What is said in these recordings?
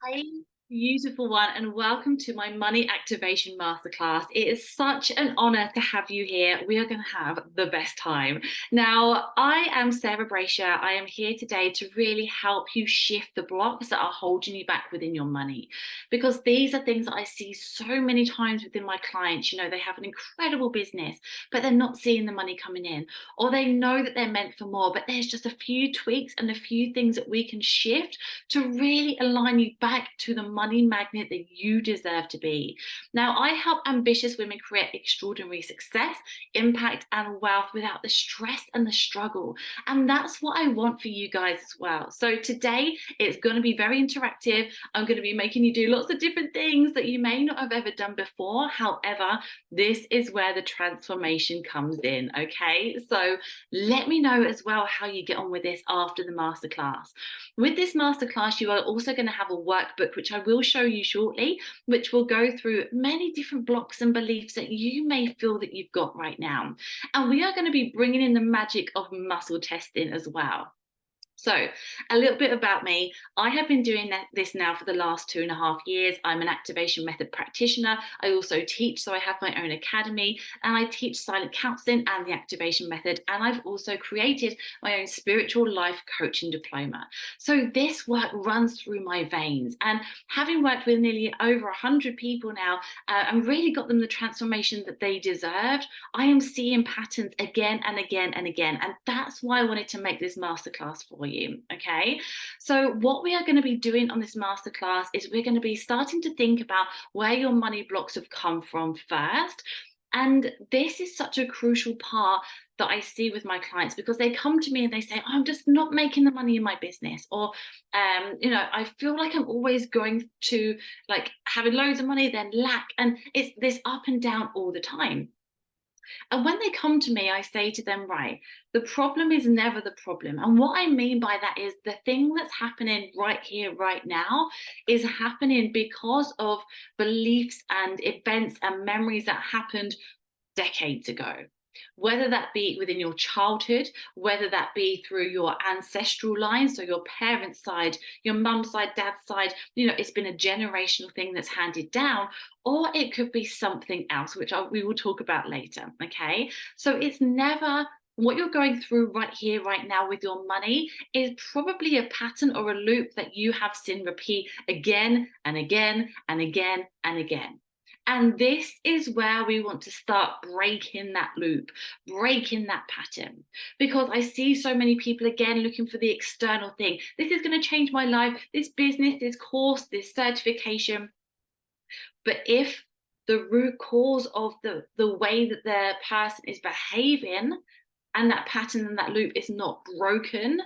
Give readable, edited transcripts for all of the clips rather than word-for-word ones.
Hi, beautiful one, and welcome to my Money Activation Masterclass. It is such an honor to have you here. We are going to have the best time. Now, I am Sarah Brasher. I am here today to really help you shift the blocks that are holding you back within your money, because these are things that I see so many times within my clients. They have an incredible business, but they're not seeing the money coming in, or they know that they're meant for more, but there's just a few tweaks and a few things that we can shift to really align you back to the money magnet that you deserve to be. Now, I help ambitious women create extraordinary success, impact, and wealth without the stress and the struggle. And that's what I want for you guys as well. So today, it's going to be very interactive. I'm going to be making you do lots of different things that you may not have ever done before. However, this is where the transformation comes in. Okay, so let me know as well how you get on with this after the masterclass. With this masterclass, you are also going to have a workbook, which I will show you shortly, which will go through many different blocks and beliefs that you may feel that you've got right now. And we are going to be bringing in the magic of muscle testing as well. So, a little bit about me. I have been doing this now for the last 2.5 years. I'm an activation method practitioner. I also teach, so I have my own academy, and I teach silent counseling and the activation method. And I've also created my own spiritual life coaching diploma. So, this work runs through my veins. And having worked with nearly over 100 people now and really got them the transformation that they deserved, I am seeing patterns again and again and again. And that's why I wanted to make this masterclass for you. Okay, so what we are going to be doing on this masterclass is we're going to be starting to think about where your money blocks have come from first. And this is such a crucial part that I see with my clients, because they come to me and they say, oh, I'm just not making the money in my business, or I feel like I'm always going to like having loads of money, then lack, and it's this up and down all the time. And when they come to me, I say to them, right, the problem is never the problem. And what I mean by that is the thing that's happening right here, right now, is happening because of beliefs and events and memories that happened decades ago. Whether that be within your childhood, whether that be through your ancestral line, so your parents' side, your mum's side, dad's side, it's been a generational thing that's handed down, or it could be something else, which we will talk about later. Okay, so it's never what you're going through right here, right now with your money is probably a pattern or a loop that you have seen repeat again and again and again and again. And this is where we want to start breaking that loop, breaking that pattern. Because I see so many people again looking for the external thing. This is going to change my life, this business, this course, this certification. But if the root cause of the way that the person is behaving and that pattern and that loop is not broken,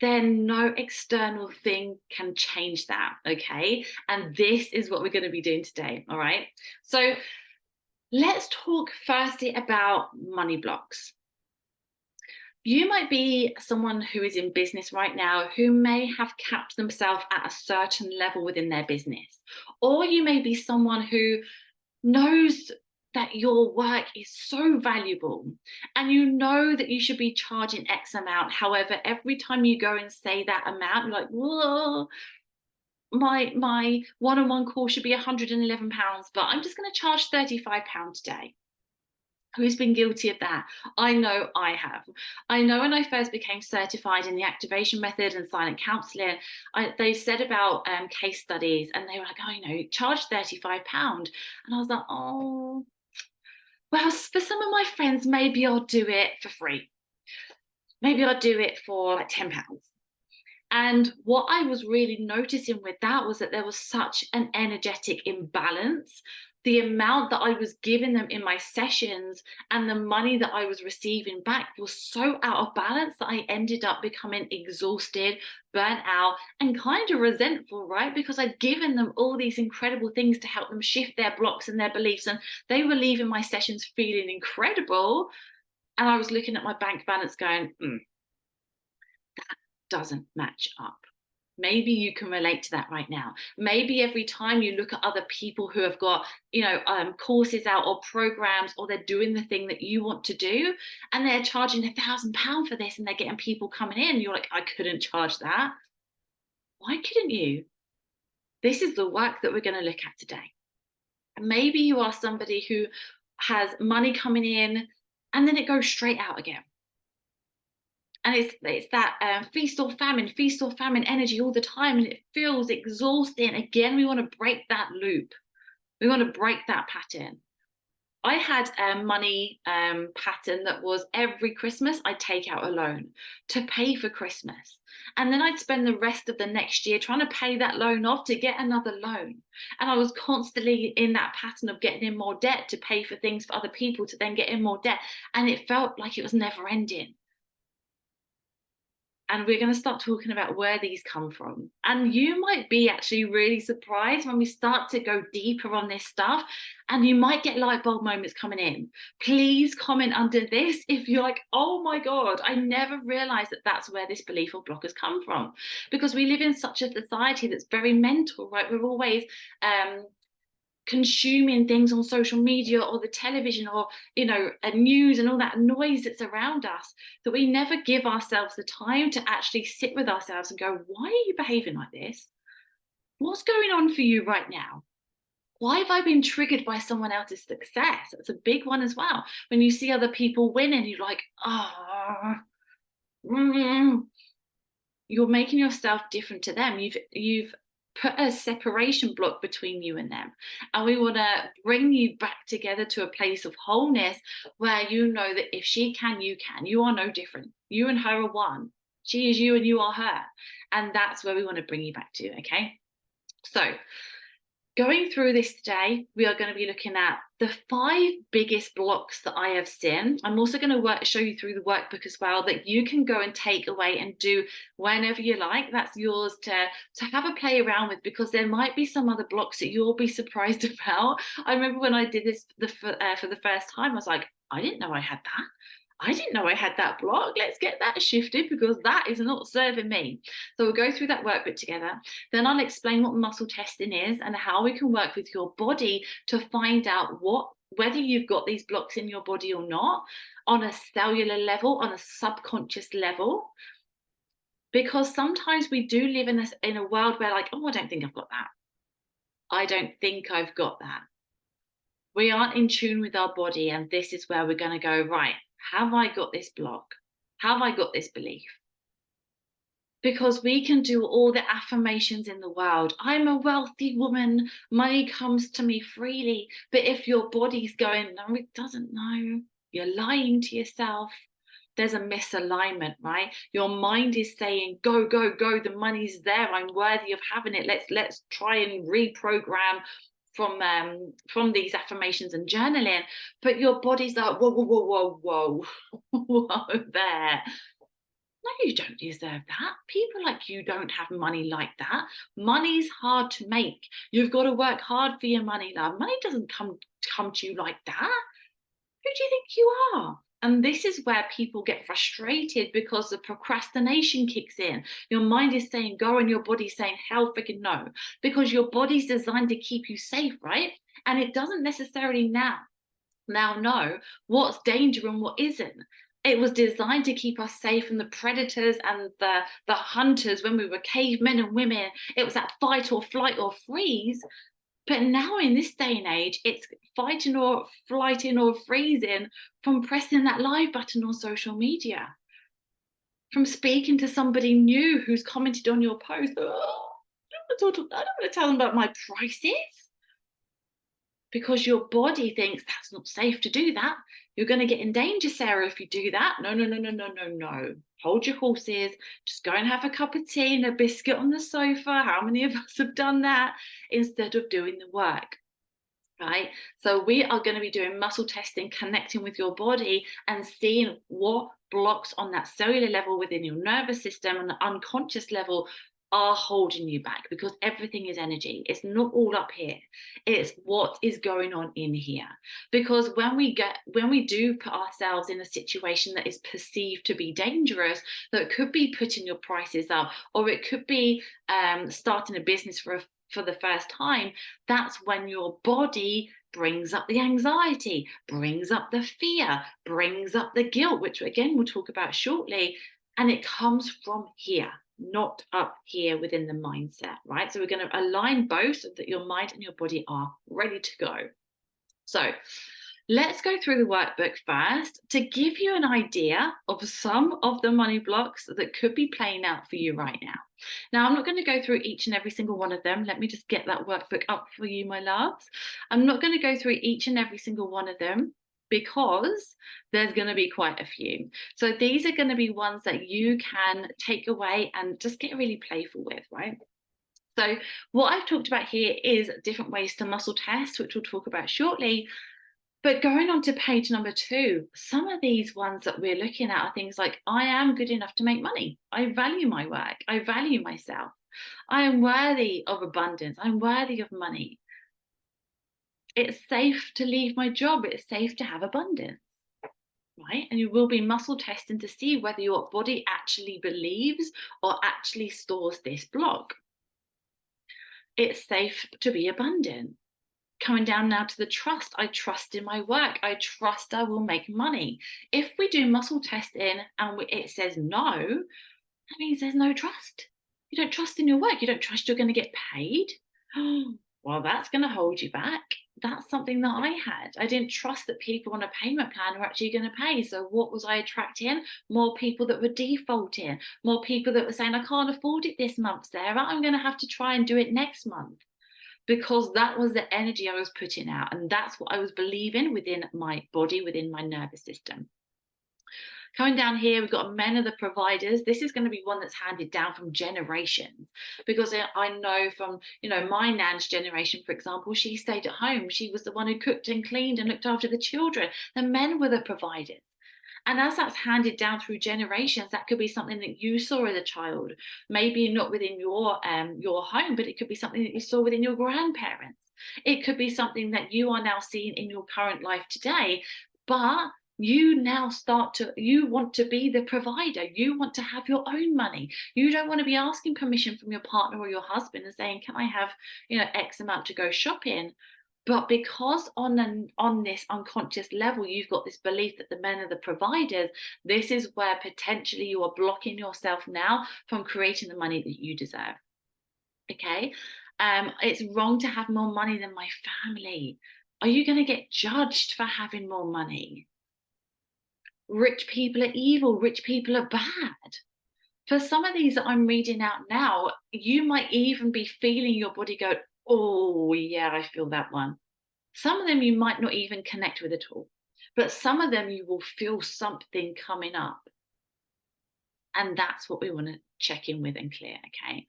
then no external thing can change that. Okay. And this is what we're going to be doing today. All right. So let's talk firstly about money blocks. You might be someone who is in business right now who may have capped themselves at a certain level within their business, or you may be someone who knows that your work is so valuable and you know that you should be charging X amount. However, every time you go and say that amount, you're like, whoa, my one-on-one call should be £111, but I'm just going to charge £35 today. Who's been guilty of that? I know I have. I know when I first became certified in the activation method and silent counseling, they said about case studies, and they were like, oh, charge £35. And I was like, oh, well, for some of my friends, maybe I'll do it for free. Maybe I'll do it for like £10. And what I was really noticing with that was that there was such an energetic imbalance. The amount that I was giving them in my sessions and the money that I was receiving back was so out of balance that I ended up becoming exhausted, burnt out, and kind of resentful, right? Because I'd given them all these incredible things to help them shift their blocks and their beliefs, and they were leaving my sessions feeling incredible. And I was looking at my bank balance going, doesn't match up. Maybe you can relate to that right now. Maybe every time you look at other people who have got, courses out or programs, or they're doing the thing that you want to do, and they're charging £1,000 for this, and they're getting people coming in, you're like, I couldn't charge that. Why couldn't you? This is the work that we're going to look at today. Maybe you are somebody who has money coming in and then it goes straight out again. And it's that feast or famine energy all the time, and it feels exhausting. Again, we want to break that loop. We want to break that pattern. I had a money pattern that was every Christmas I'd take out a loan to pay for Christmas. And then I'd spend the rest of the next year trying to pay that loan off to get another loan. And I was constantly in that pattern of getting in more debt to pay for things for other people to then get in more debt. And it felt like it was never ending. And we're going to start talking about where these come from. And you might be actually really surprised when we start to go deeper on this stuff, and you might get light bulb moments coming in. Please comment under this if you're like, oh my God, I never realized that that's where this belief or block has come from. Because we live in such a society that's very mental, right? We're always consuming things on social media or the television or news and all that noise that's around us, that we never give ourselves the time to actually sit with ourselves and go, why are you behaving like this? What's going on for you right now? Why have I been triggered by someone else's success? That's a big one as well. When you see other people winning, you're like, you're making yourself different to them. You've put a separation block between you and them. And we want to bring you back together to a place of wholeness where you know that if she can, you can. You are no different. You and her are one. She is you and you are her. And that's where we want to bring you back to, okay? So going through this today, we are going to be looking at the 5 biggest blocks that I have seen. I'm also going to show you through the workbook as well that you can go and take away and do whenever you like. That's yours to have a play around with, because there might be some other blocks that you'll be surprised about. I remember when I did this for the first time, I was like, I didn't know I had that. I didn't know I had that block. Let's get that shifted, because that is not serving me. So we'll go through that workbook together. Then I'll explain what muscle testing is and how we can work with your body to find out whether you've got these blocks in your body or not, on a cellular level, on a subconscious level. Because sometimes we do live in a world where, like, oh, I don't think I've got that. I don't think I've got that. We aren't in tune with our body, and this is where we're going to go, right, have I got this block? Have I got this belief? Because we can do all the affirmations in the world. I'm a wealthy woman. Money comes to me freely. But if your body's going, no, it doesn't know. You're lying to yourself. There's a misalignment, right? Your mind is saying, go, go, go. The money's there. I'm worthy of having it. Let's try and reprogram from these affirmations and journaling. But your body's like, whoa, whoa, whoa, whoa, whoa, whoa, there. No, you don't deserve that. People like you don't have money like that. Money's hard to make. You've got to work hard for your money, love. Money doesn't come to you like that. Who do you think you are? And this is where people get frustrated, because the procrastination kicks in. Your mind is saying go, and your body's saying hell freaking no, because your body's designed to keep you safe, right? And it doesn't necessarily now know what's danger and what isn't. It was designed to keep us safe from the predators and the hunters when we were cavemen and women. It was that fight or flight or freeze. But now in this day and age, it's fighting or flighting or freezing from pressing that live button on social media, from speaking to somebody new who's commented on your post. Oh, I don't want to tell them about my prices. Because your body thinks that's not safe to do that. You're going to get in danger, Sarah, if you do that. No, no, no, no, no, no, no. Hold your horses. Just go and have a cup of tea and a biscuit on the sofa. How many of us have done that instead of doing the work? Right? So we are going to be doing muscle testing, connecting with your body and seeing what blocks on that cellular level within your nervous system and the unconscious level are holding you back, because everything is energy. It's not all up here. It's what is going on in here. Because when we do put ourselves in a situation that is perceived to be dangerous, that it could be putting your prices up, or it could be starting a business for the first time, that's when your body brings up the anxiety, brings up the fear, brings up the guilt, which again we'll talk about shortly. And it comes from here. not up here within the mindset, right? So we're going to align both so that your mind and your body are ready to go. So let's go through the workbook first to give you an idea of some of the money blocks that could be playing out for you right now. Now, I'm not going to go through each and every single one of them. Let me just get that workbook up for you, my loves. I'm not going to go through each and every single one of them because there's going to be quite a few. So these are going to be ones that you can take away and just get really playful with, right? So what I've talked about here is different ways to muscle test, which we'll talk about shortly. But going on to page number 2, some of these ones that we're looking at are things like, I am good enough to make money. I value my work. I value myself. I am worthy of abundance. I'm worthy of money. It's safe to leave my job. It's safe to have abundance, right? And you will be muscle testing to see whether your body actually believes or actually stores this block. It's safe to be abundant. Coming down now to the trust. I trust in my work. I trust I will make money. If we do muscle testing and it says no, that means there's no trust. You don't trust in your work. You don't trust you're going to get paid. Well, that's going to hold you back. That's something that I had. I didn't trust that people on a payment plan were actually going to pay. So what was I attracting? More people that were defaulting, more people that were saying, I can't afford it this month, Sarah. I'm going to have to try and do it next month. Because that was the energy I was putting out. And that's what I was believing within my body, within my nervous system. Coming down here, we've got men are the providers. This is going to be one that's handed down from generations, because I know from, my nan's generation, for example, she stayed at home. She was the one who cooked and cleaned and looked after the children. The men were the providers. And as that's handed down through generations, that could be something that you saw as a child, maybe not within your home, but it could be something that you saw within your grandparents. It could be something that you are now seeing in your current life today, but you now you want to be the provider. You want to have your own money. You don't want to be asking permission from your partner or your husband and saying, can I have, X amount to go shopping? But because on this unconscious level, you've got this belief that the men are the providers, this is where potentially you are blocking yourself now from creating the money that you deserve. Okay? It's wrong to have more money than my family. Are you going to get judged for having more money? Rich people are evil. Rich people are bad. For some of these that I'm reading out now, you might even be feeling your body go, oh, yeah, I feel that one. Some of them you might not even connect with at all, but some of them you will feel something coming up. And that's what we want to check in with and clear, okay?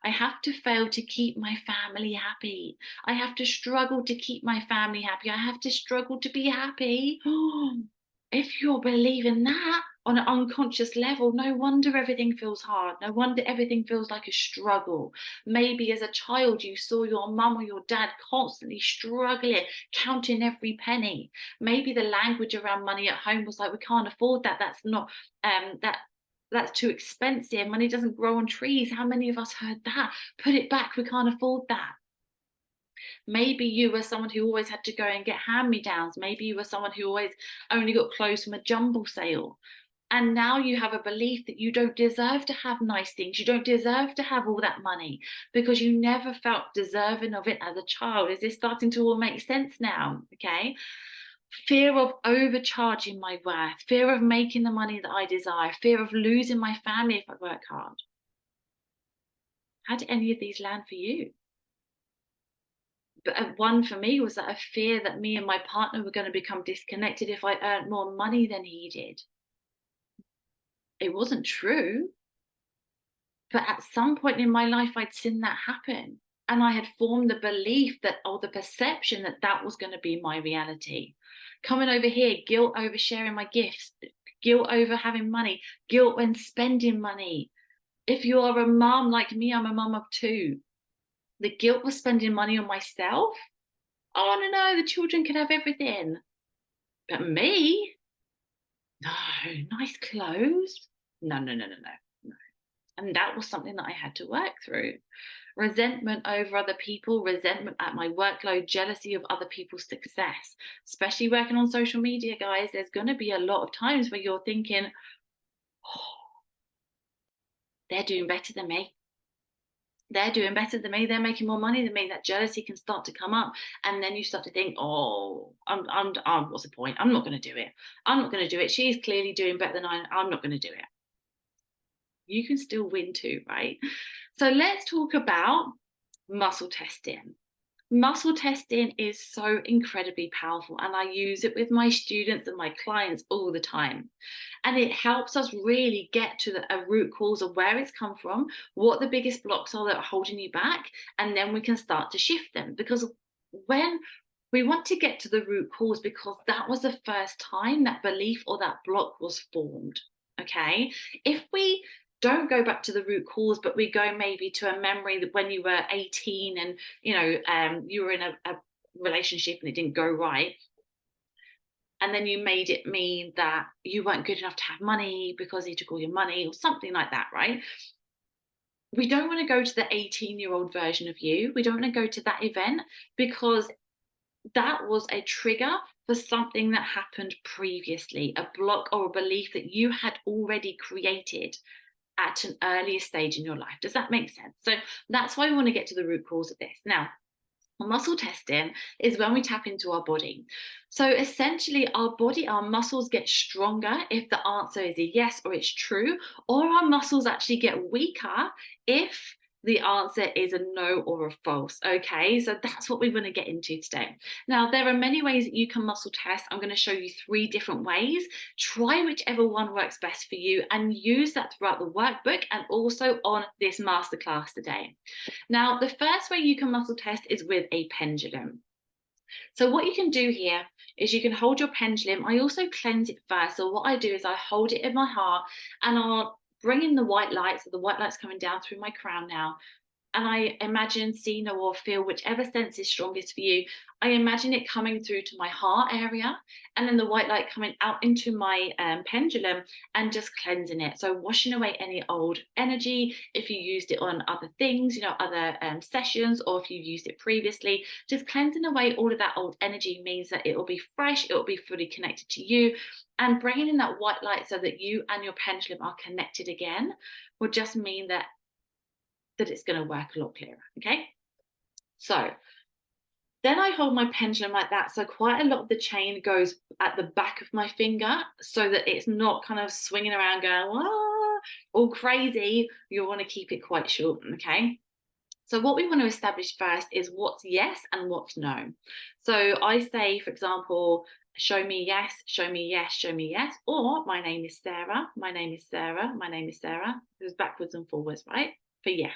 I have to fail to keep my family happy. I have to struggle to keep my family happy. I have to struggle to be happy. If you're believing that on an unconscious level, no wonder everything feels hard. No wonder everything feels like a struggle. Maybe as a child, you saw your mum or your dad constantly struggling, counting every penny. Maybe the language around money at home was like, we can't afford that. That's not, that's too expensive. Money doesn't grow on trees. How many of us heard that? Put it back. We can't afford that. Maybe you were someone who always had to go and get hand-me-downs. Maybe you were someone who always only got clothes from a jumble sale. And now you have a belief that you don't deserve to have nice things. You don't deserve to have all that money because you never felt deserving of it as a child. Is this starting to all make sense now? Okay. Fear of overcharging my worth, fear of making the money that I desire, fear of losing my family if I work hard. How did any of these land for you? But one for me was that a fear that me and my partner were going to become disconnected if I earned more money than he did. It wasn't true. But at some point in my life, I'd seen that happen. And I had formed the belief that, or the perception that that was going to be my reality. Coming over here, guilt over sharing my gifts, guilt over having money, guilt when spending money. If you're a mom like me, I'm a mom of 2. The guilt was spending money on myself. Oh, no, the children can have everything. But me? No, nice clothes? No. And that was something that I had to work through. Resentment over other people, resentment at my workload, jealousy of other people's success. Especially working on social media, guys, there's going to be a lot of times where you're thinking, oh, they're doing better than me. They're doing better than me. They're making more money than me. That jealousy can start to come up, and then you start to think, "Oh, what's the point? I'm not going to do it. I'm not going to do it. She's clearly doing better than I. I'm not going to do it." You can still win too, right? So let's talk about muscle testing. Muscle testing is so incredibly powerful, and I use it with my students and my clients all the time. And it helps us really get to a root cause of where it's come from, what the biggest blocks are that are holding you back, and then we can start to shift them. Because when we want to get to the root cause, because that was the first time that belief or that block was formed. Okay. If we don't go back to the root cause, but we go maybe to a memory that when you were 18 and you were in a relationship and it didn't go right, and then you made it mean that you weren't good enough to have money because he took all your money or something like that, right? We don't want to go to the 18-year-old version of you. We don't want to go to that event because that was a trigger for something that happened previously, a block or a belief that you had already created at an earlier stage in your life. Does that make sense? So that's why we want to get to the root cause of this. Now, muscle testing is when we tap into our body. So essentially, our body, our muscles get stronger if the answer is a yes or it's true, or our muscles actually get weaker if the answer is a no or a false. Okay, so that's what we want to get into today. Now, there are many ways that you can muscle test. I'm going to show you 3 different ways. Try whichever one works best for you and use that throughout the workbook and also on this masterclass today. Now, the first way you can muscle test is with a pendulum. So what you can do here is you can hold your pendulum. I also cleanse it first. So what I do is I hold it in my heart and I'll bring in the white light. So the white light's coming down through my crown now. And I imagine, see, know, or feel whichever sense is strongest for you. I imagine it coming through to my heart area and then the white light coming out into my pendulum and just cleansing it. So washing away any old energy, if you used it on other things, other sessions, or if you used it previously, just cleansing away all of that old energy means that it will be fresh, it will be fully connected to you. And bringing in that white light so that you and your pendulum are connected again will just mean that it's going to work a lot clearer. Okay, so then I hold my pendulum like that, so quite a lot of the chain goes at the back of my finger so that it's not kind of swinging around going all crazy. You'll want to keep it quite short. Okay, so what we want to establish first is what's yes and what's no. So I say, for example, show me yes, show me yes, show me yes, or my name is Sarah, my name is Sarah, my name is Sarah. It goes backwards and forwards, right? For yes.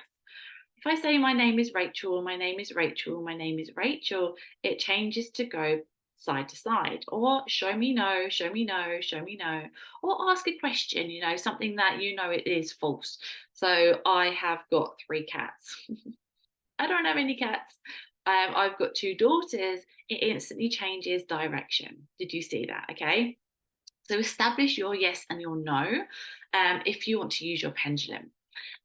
If I say my name is Rachel, my name is Rachel, my name is Rachel, it changes to go side to side, or show me no, show me no, show me no, or ask a question, something that it is false. So I have got 3 cats. I don't have any cats. I've got 2 daughters. It instantly changes direction. Did you see that? Okay. So establish your yes and your no if you want to use your pendulum.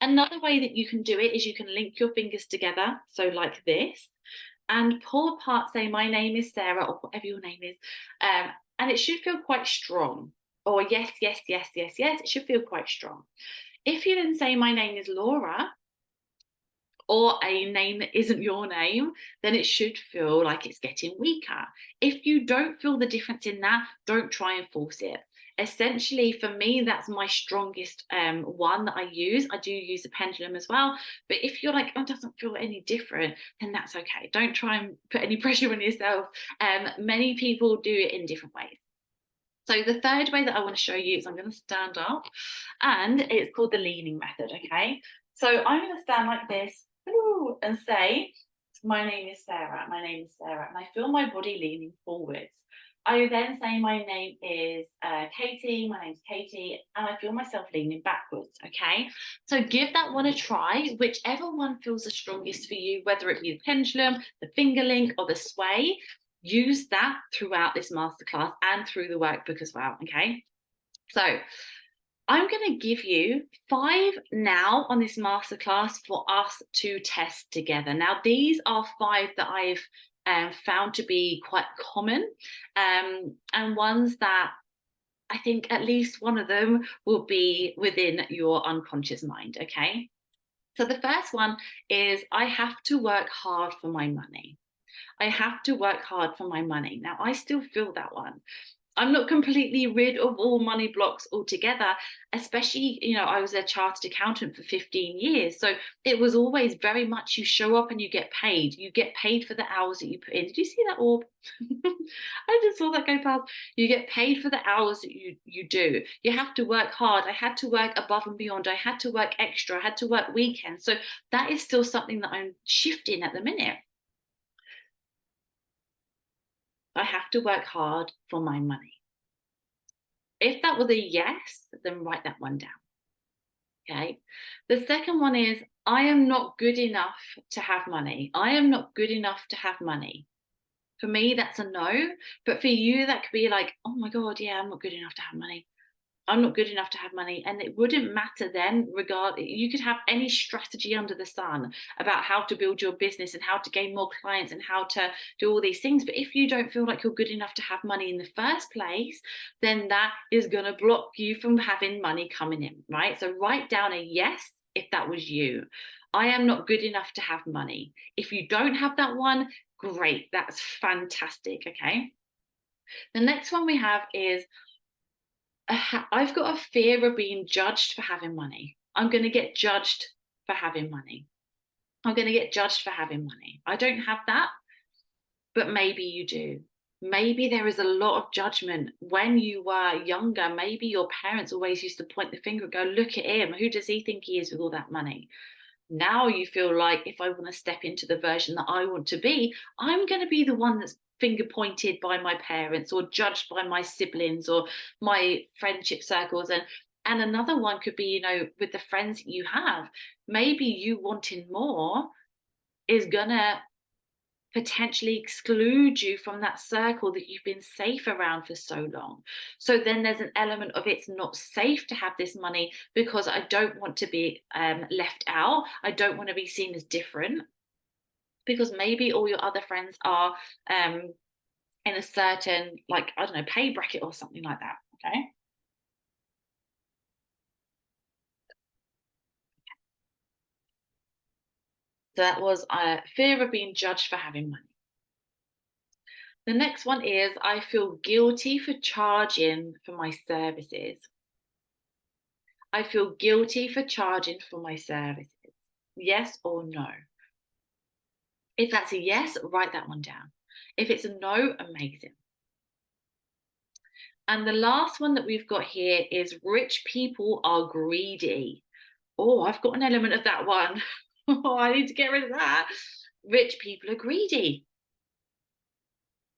Another way that you can do it is you can link your fingers together, so like this, and pull apart, say, my name is Sarah, or whatever your name is, and it should feel quite strong. Or yes, yes, yes, yes, yes, it should feel quite strong. If you then say, my name is Laura, or a name that isn't your name, then it should feel like it's getting weaker. If you don't feel the difference in that, don't try and force it. Essentially, for me, that's my strongest one that I use. I do use a pendulum as well. But if you're like, oh, it doesn't feel any different, then that's okay. Don't try and put any pressure on yourself. Many people do it in different ways. So the third way that I want to show you is I'm going to stand up, and it's called the leaning method, okay? So I'm going to stand like this and say, my name is Sarah, my name is Sarah, and I feel my body leaning forwards. I then say my name is Katie, my name's Katie, and I feel myself leaning backwards, okay? So give that one a try, whichever one feels the strongest for you, whether it be the pendulum, the finger link, or the sway. Use that throughout this masterclass and through the workbook as well, okay? So I'm going to give you 5 now on this masterclass for us to test together. Now, these are 5 that I've found to be quite common and ones that I think at least one of them will be within your unconscious mind, okay? So the first one is I have to work hard for my money. I have to work hard for my money. Now, I still feel that one. I'm not completely rid of all money blocks altogether, especially, I was a chartered accountant for 15 years. So it was always very much you show up and you get paid. You get paid for the hours that you put in. Did you see that orb? I just saw that go past. You get paid for the hours that you do. You have to work hard. I had to work above and beyond. I had to work extra. I had to work weekends. So that is still something that I'm shifting at the minute. I have to work hard for my money. If that was a yes, then write that one down. Okay. The second one is I am not good enough to have money. I am not good enough to have money. For me, that's a no. But for you, that could be like, oh my God, yeah, I'm not good enough to have money. I'm not good enough to have money. And it wouldn't matter then, you could have any strategy under the sun about how to build your business and how to gain more clients and how to do all these things. But if you don't feel like you're good enough to have money in the first place, then that is going to block you from having money coming in, right? So write down a yes if that was you. I am not good enough to have money. If you don't have that one, great. That's fantastic. Okay. The next one we have is I've got a fear of being judged for having money. I'm going to get judged for having money. I'm going to get judged for having money. I don't have that, but maybe you do. Maybe there is a lot of judgment when you were younger. Maybe your parents always used to point the finger and go, look at him. Who does he think he is with all that money? Now you feel like if I want to step into the version that I want to be, I'm going to be the one that's finger pointed by my parents or judged by my siblings or my friendship circles. And another one could be, with the friends that you have, maybe you wanting more is gonna potentially exclude you from that circle that you've been safe around for so long. So then there's an element of it's not safe to have this money because I don't want to be left out. I don't want to be seen as different because maybe all your other friends are in a certain, like, I don't know, pay bracket or something like that. Okay. So that was fear of being judged for having money. The next one is I feel guilty for charging for my services. I feel guilty for charging for my services. Yes or no? If that's a yes, write that one down. If it's a no, amazing. And the last one that we've got here is rich people are greedy. Oh, I've got an element of that one. Oh, I need to get rid of that. Rich people are greedy.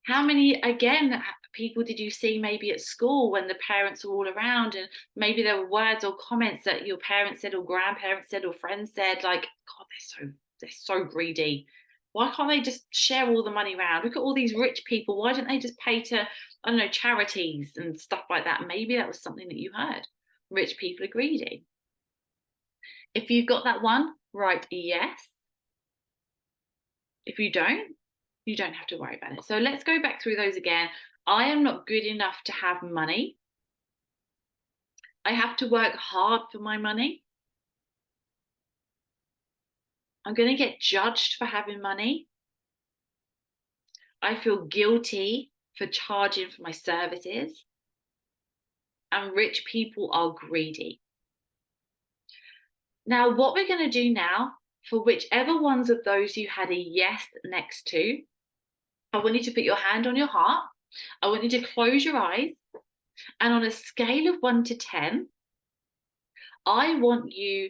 How many, again, people did you see maybe at school when the parents were all around and maybe there were words or comments that your parents said or grandparents said or friends said, like, God, they're so greedy. Why can't they just share all the money around? Look at all these rich people. Why don't they just pay to, I don't know, charities and stuff like that? Maybe that was something that you heard. Rich people are greedy. If you've got that one, write yes. If you don't have to worry about it. So let's go back through those again. I am not good enough to have money. I have to work hard for my money. I'm going to get judged for having money. I feel guilty for charging for my services. And rich people are greedy. Now, what we're going to do now, for whichever ones of those you had a yes next to, I want you to put your hand on your heart. I want you to close your eyes. And on a scale of 1 to 10, I want you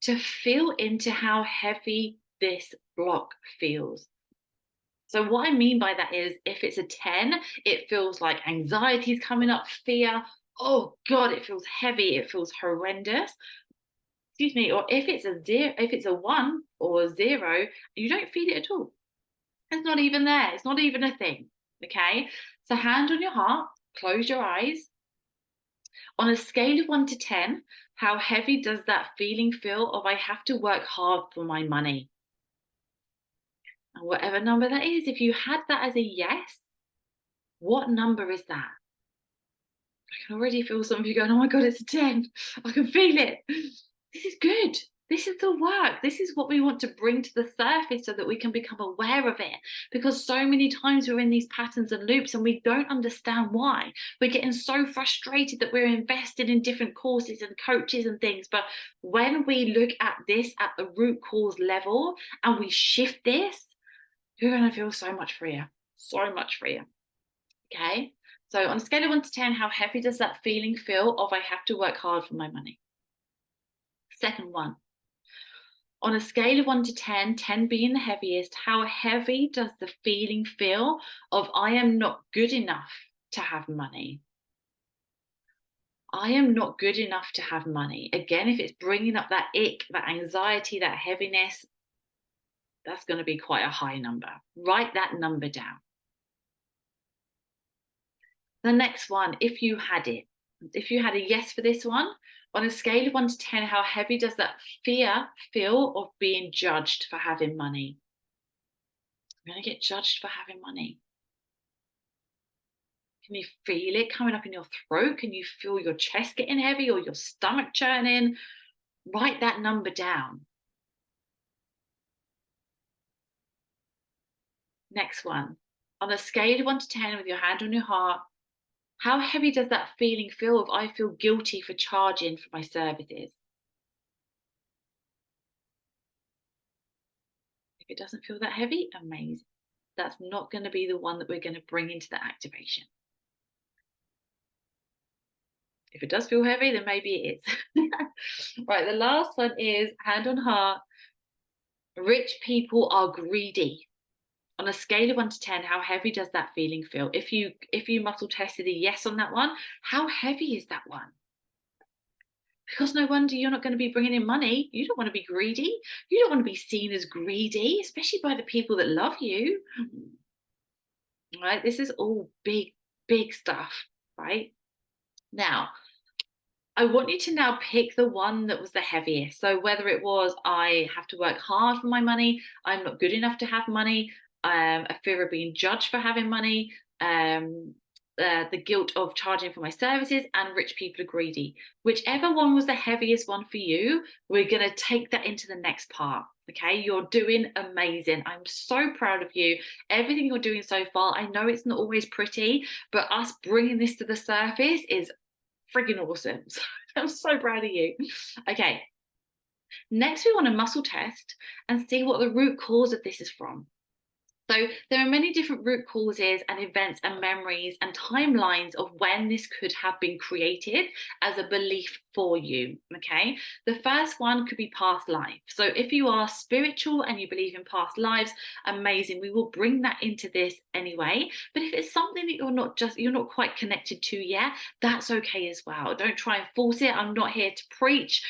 to feel into how heavy this block feels. So what I mean by that is if it's a 10, it feels like anxiety is coming up, fear. Oh God, it feels heavy. It feels horrendous. Excuse me. Or if it's a 1 or a 0, you don't feel it at all. It's not even there. It's not even a thing. Okay. So hand on your heart, close your eyes. On a scale of 1 to 10, how heavy does that feeling feel of I have to work hard for my money? And whatever number that is, if you had that as a yes, what number is that? I can already feel some of you going, oh my God, it's a 10. I can feel it. This is good. This is the work. This is what we want to bring to the surface so that we can become aware of it. Because so many times we're in these patterns and loops and we don't understand why. We're getting so frustrated that we're invested in different courses and coaches and things. But when we look at this at the root cause level and we shift this, you're going to feel so much freer. So much freer. Okay. So on a scale of 1 to 10, how heavy does that feeling feel of I have to work hard for my money? Second one, on a scale of 1 to 10, 10 being the heaviest, how heavy does the feeling feel of I am not good enough to have money? I am not good enough to have money. Again, if it's bringing up that ick, that anxiety, that heaviness, that's going to be quite a high number. Write that number down. The next one, if you had it, if you had a yes for this one, on a scale of 1 to 10, how heavy does that fear feel of being judged for having money? I'm going to get judged for having money. Can you feel it coming up in your throat? Can you feel your chest getting heavy or your stomach churning? Write that number down. Next one, on a scale of 1 to 10 with your hand on your heart, how heavy does that feeling feel of I feel guilty for charging for my services? If it doesn't feel that heavy, amazing. That's not going to be the one that we're going to bring into the activation. If it does feel heavy, then maybe it is. Right, the last one is hand on heart. Rich people are greedy. On a scale of 1 to 10, how heavy does that feeling feel? If you muscle tested a yes on that one, how heavy is that one? Because no wonder you're not going to be bringing in money. You don't want to be greedy. You don't want to be seen as greedy, especially by the people that love you. Right? This is all big, big stuff, right? Now, I want you to now pick the one that was the heaviest. So whether it was I have to work hard for my money, I'm not good enough to have money, a fear of being judged for having money, the guilt of charging for my services, and rich people are greedy. Whichever one was the heaviest one for you, we're going to take that into the next part. Okay, you're doing amazing. I'm so proud of you. Everything you're doing so far, I know it's not always pretty, but us bringing this to the surface is friggin' awesome. So I'm so proud of you. Okay, next we want to muscle test and see what the root cause of this is from. So there are many different root causes and events and memories and timelines of when this could have been created as a belief for you, okay? The first one could be past life. So if you are spiritual and you believe in past lives, amazing. We will bring that into this anyway. But if it's something that you're not quite connected to yet, that's okay as well. Don't try and force it. I'm not here to preach,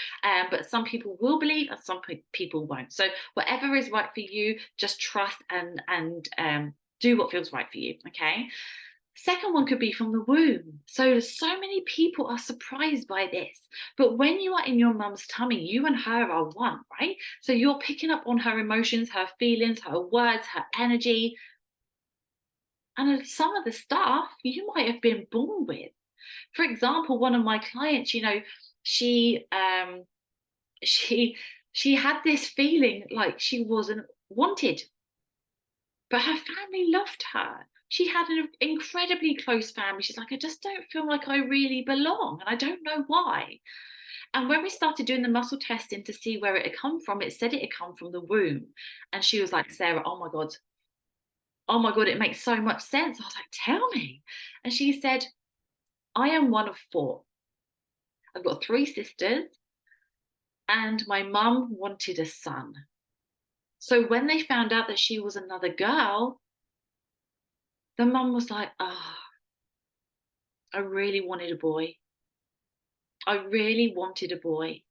but some people will believe and some people won't. So whatever is right for you, just trust and do what feels right for you. Okay. Second one could be from the womb. So many people are surprised by this. But when you are in your mum's tummy, you and her are one, right? So you're picking up on her emotions, her feelings, her words, her energy. And some of the stuff you might have been born with. For example, one of my clients, she she had this feeling like she wasn't wanted, but her family loved her. She had an incredibly close family. She's like, I just don't feel like I really belong, and I don't know why. And when we started doing the muscle testing to see where it had come from, it said it had come from the womb. And she was like, Sarah, oh my God, it makes so much sense. I was like, tell me. And she said, I am one of four. I've got three sisters, and my mum wanted a son. So when they found out that she was another girl, the mum was like, oh, I really wanted a boy. I really wanted a boy.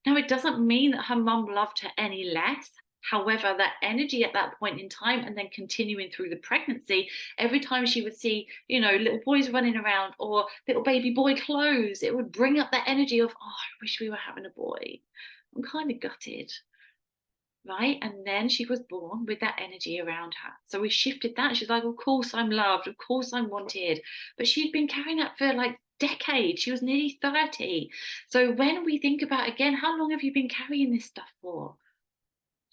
Now, it doesn't mean that her mum loved her any less. However, that energy at that point in time and then continuing through the pregnancy, every time she would see, little boys running around or little baby boy clothes, it would bring up that energy of, oh, I wish we were having a boy. I'm kind of gutted. Right. And then she was born with that energy around her. So we shifted that. She's like, of course I'm loved. Of course I'm wanted. But she'd been carrying that for like decades. She was nearly 30. So when we think about, again, how long have you been carrying this stuff for?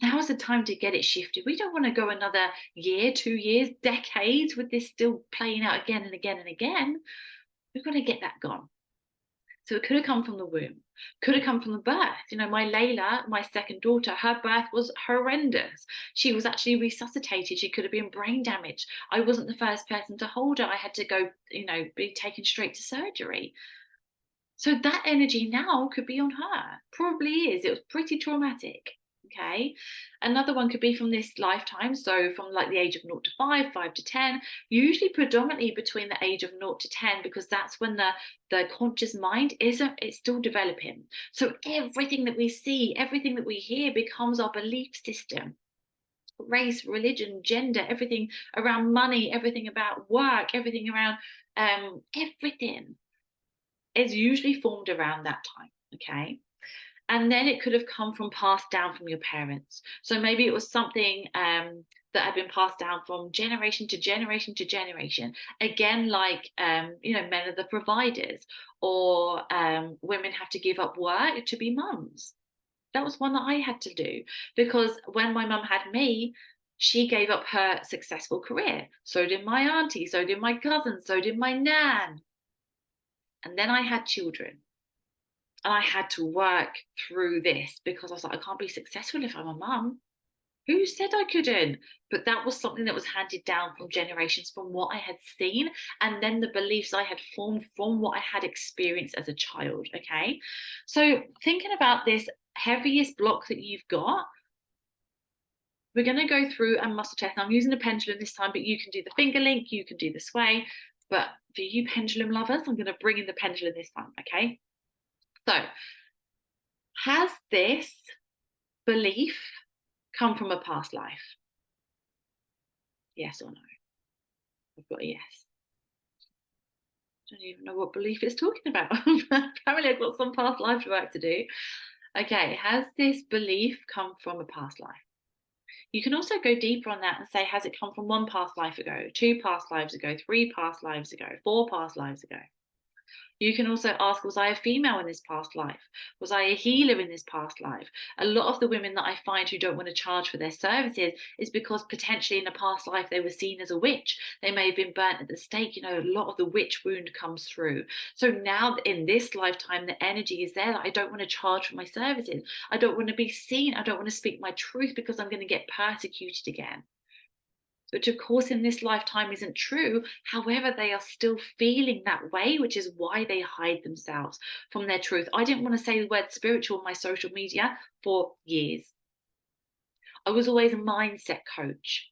Now is the time to get it shifted. We don't want to go another year, 2 years, decades with this still playing out again and again and again. We've got to get that gone. So it could have come from the womb, could have come from the birth. You know, my Layla, my second daughter, her birth was horrendous. She was actually resuscitated. She could have been brain damaged. I wasn't the first person to hold her. I had to go, be taken straight to surgery. So that energy now could be on her. Probably is. It was pretty traumatic. Okay. Another one could be from this lifetime. So from like the age of 0 to 5, 5 to 10, usually predominantly between the age of 0 to 10, because that's when the conscious mind it's still developing. So everything that we see, everything that we hear becomes our belief system. Race, religion, gender, everything around money, everything about work, everything around everything is usually formed around that time. Okay. And then it could have come from passed down from your parents. So maybe it was something that had been passed down from generation to generation to generation. Again, like, men are the providers, or women have to give up work to be mums. That was one that I had to do, because when my mum had me, she gave up her successful career. So did my auntie, so did my cousin, so did my nan. And then I had children. And I had to work through this because I was like, I can't be successful if I'm a mum. Who said I couldn't? But that was something that was handed down from generations, from what I had seen, and then the beliefs I had formed from what I had experienced as a child. Okay. So thinking about this heaviest block that you've got, we're going to go through a muscle test. Now, I'm using a pendulum this time, but you can do the finger link, you can do the sway. But for you pendulum lovers, I'm going to bring in the pendulum this time. Okay. So, has this belief come from a past life? Yes or no? I've got a yes. I don't even know what belief it's talking about. Apparently, I've got some past life work to do. Okay, has this belief come from a past life? You can also go deeper on that and say, has it come from one past life ago, 2 past lives ago, 3 past lives ago, 4 past lives ago? You can also ask, was I a female in this past life? Was I a healer in this past life? A lot of the women that I find who don't want to charge for their services is because potentially in a past life they were seen as a witch. They may have been burnt at the stake. A lot of the witch wound comes through. So now in this lifetime, the energy is there that I don't want to charge for my services. I don't want to be seen. I don't want to speak my truth because I'm going to get persecuted again. Which of course in this lifetime isn't true. However, they are still feeling that way, which is why they hide themselves from their truth. I didn't want to say the word spiritual on my social media for years. I was always a mindset coach.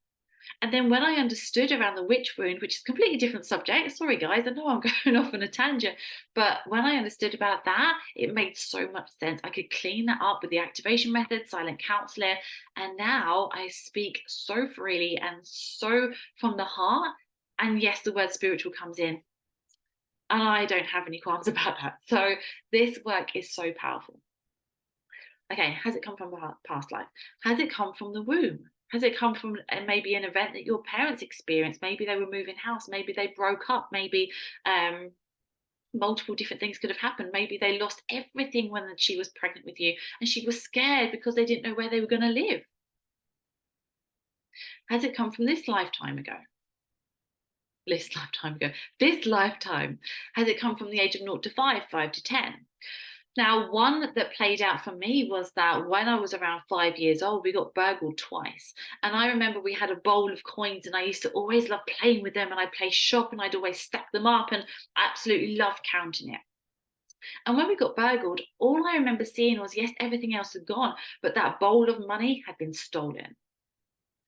And then when I understood around the witch wound, which is a completely different subject, sorry guys, I know I'm going off on a tangent, but when I understood about that, it made so much sense. I could clean that up with the activation method, silent counselor, and now I speak so freely and so from the heart. And yes, the word spiritual comes in. And I don't have any qualms about that. So this work is so powerful. Okay, has it come from a past life? Has it come from the womb? Has it come from maybe an event that your parents experienced? Maybe they were moving house. Maybe they broke up. Maybe multiple different things could have happened. Maybe they lost everything when she was pregnant with you and she was scared because they didn't know where they were going to live. Has it come from this lifetime ago? This lifetime. Has it come from the age of 0 to 5, 5 to 10? Now, one that played out for me was that when I was around 5 years old, we got burgled twice. And I remember we had a bowl of coins and I used to always love playing with them, and I'd play shop and I'd always stack them up and absolutely love counting it. And when we got burgled, all I remember seeing was, yes, everything else had gone, but that bowl of money had been stolen.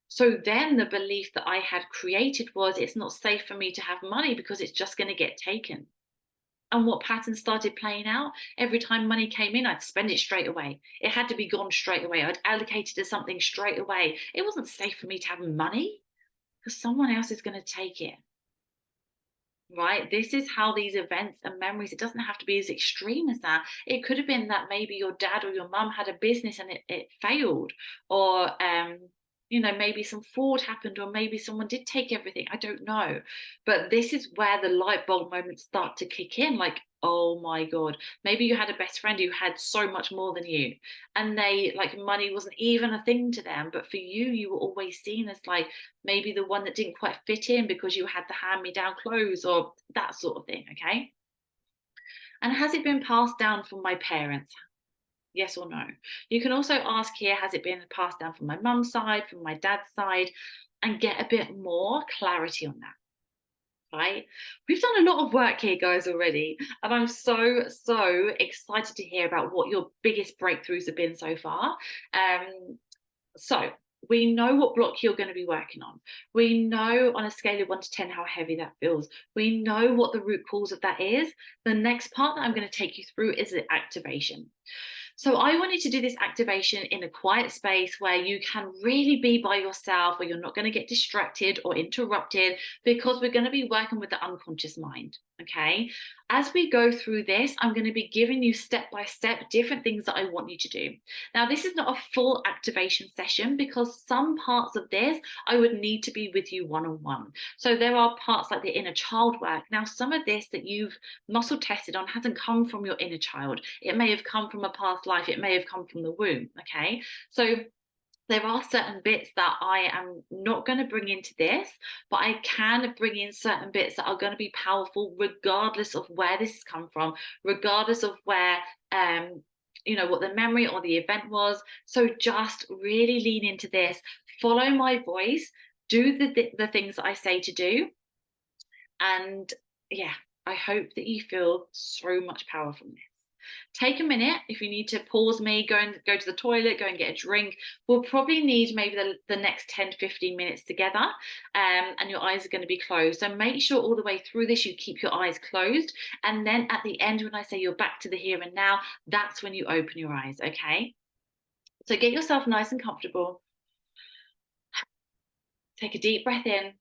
So then the belief that I had created was, it's not safe for me to have money because it's just going to get taken. And what pattern started playing out? Every time money came in, I'd spend it straight away. It had to be gone straight away. I'd allocate it to something straight away. It wasn't safe for me to have money because someone else is going to take it. Right? This is how these events and memories, it doesn't have to be as extreme as that. It could have been that maybe your dad or your mum had a business and it failed, or maybe some fraud happened, or maybe someone did take everything. I don't know. But this is where the light bulb moments start to kick in. Like, oh my God, maybe you had a best friend who had so much more than you, and they, like, money wasn't even a thing to them. But for you, you were always seen as like maybe the one that didn't quite fit in because you had the hand me down clothes or that sort of thing. Okay. And has it been passed down from my parents? Yes or no? You can also ask here, has it been passed down from my mum's side, from my dad's side, and get a bit more clarity on that, right? We've done a lot of work here, guys, already. And I'm so, so excited to hear about what your biggest breakthroughs have been so far. So we know what block you're going to be working on. We know on a scale of 1 to 10 how heavy that feels. We know what the root cause of that is. The next part that I'm going to take you through is the activation. So I wanted to do this activation in a quiet space where you can really be by yourself, where you're not going to get distracted or interrupted, because we're going to be working with the unconscious mind. Okay. As we go through this, I'm going to be giving you step by step different things that I want you to do. Now, this is not a full activation session because some parts of this I would need to be with you one on one. So there are parts like the inner child work. Now, some of this that you've muscle tested on hasn't come from your inner child. It may have come from a past life. It may have come from the womb. Okay. So there are certain bits that I am not going to bring into this, but I can bring in certain bits that are going to be powerful, regardless of where this has come from, regardless of where, what the memory or the event was. So just really lean into this, follow my voice, do the things that I say to do. And yeah, I hope that you feel so much power from this. Take a minute if you need to pause me, go to the toilet, go and get a drink. We'll probably need maybe the next 10 to 15 minutes together, and your eyes are going to be closed. So make sure all the way through this you keep your eyes closed. And then at the end, when I say you're back to the here and now, that's when you open your eyes, okay? So get yourself nice and comfortable. Take a deep breath in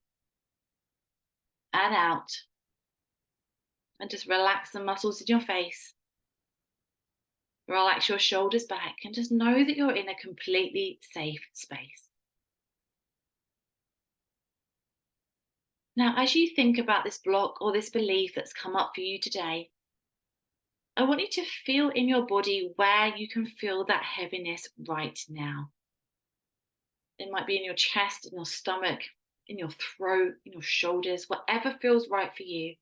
and out. And just relax the muscles in your face. Relax your shoulders back and just know that you're in a completely safe space. Now, as you think about this block or this belief that's come up for you today, I want you to feel in your body where you can feel that heaviness right now. It might be in your chest, in your stomach, in your throat, in your shoulders, whatever feels right for you.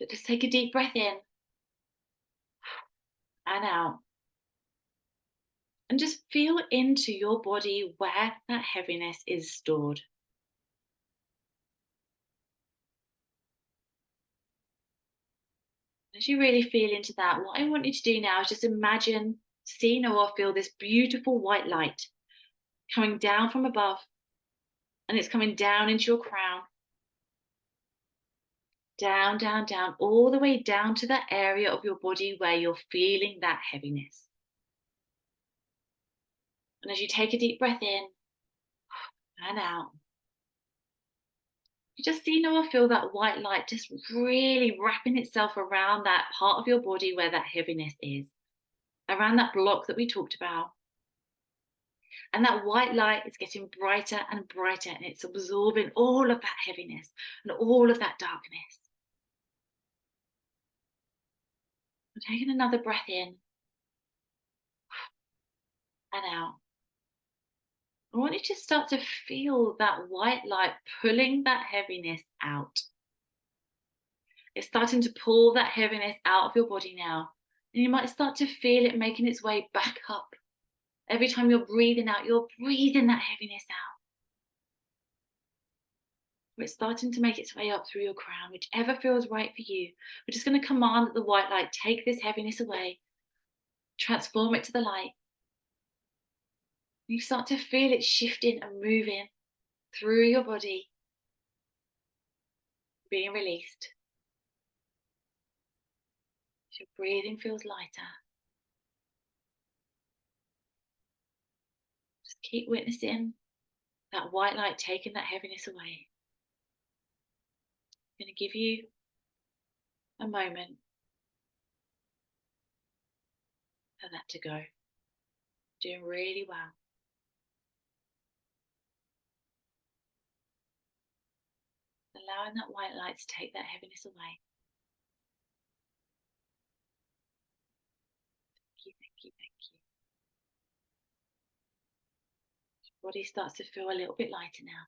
But just take a deep breath in and out. And just feel into your body where that heaviness is stored. As you really feel into that, what I want you to do now is just imagine, see, or feel this beautiful white light coming down from above, and it's coming down into your crown, down, down, down, all the way down to that area of your body where you're feeling that heaviness. And as you take a deep breath in and out, you just see or feel that white light just really wrapping itself around that part of your body where that heaviness is, around that block that we talked about. And that white light is getting brighter and brighter, and it's absorbing all of that heaviness and all of that darkness. I'm taking another breath in and out. I want you to start to feel that white light pulling that heaviness out. It's starting to pull that heaviness out of your body now. And you might start to feel it making its way back up. Every time you're breathing out, you're breathing that heaviness out. It's starting to make its way up through your crown, whichever feels right for you. We're just going to command that the white light take this heaviness away, transform it to the light. You start to feel it shifting and moving through your body, being released. As your breathing feels lighter, just keep witnessing that white light taking that heaviness away. I'm going to give you a moment for that to go. Doing really well. allowing that white light to take that heaviness away. Thank you, thank you, thank you. Body starts to feel a little bit lighter now.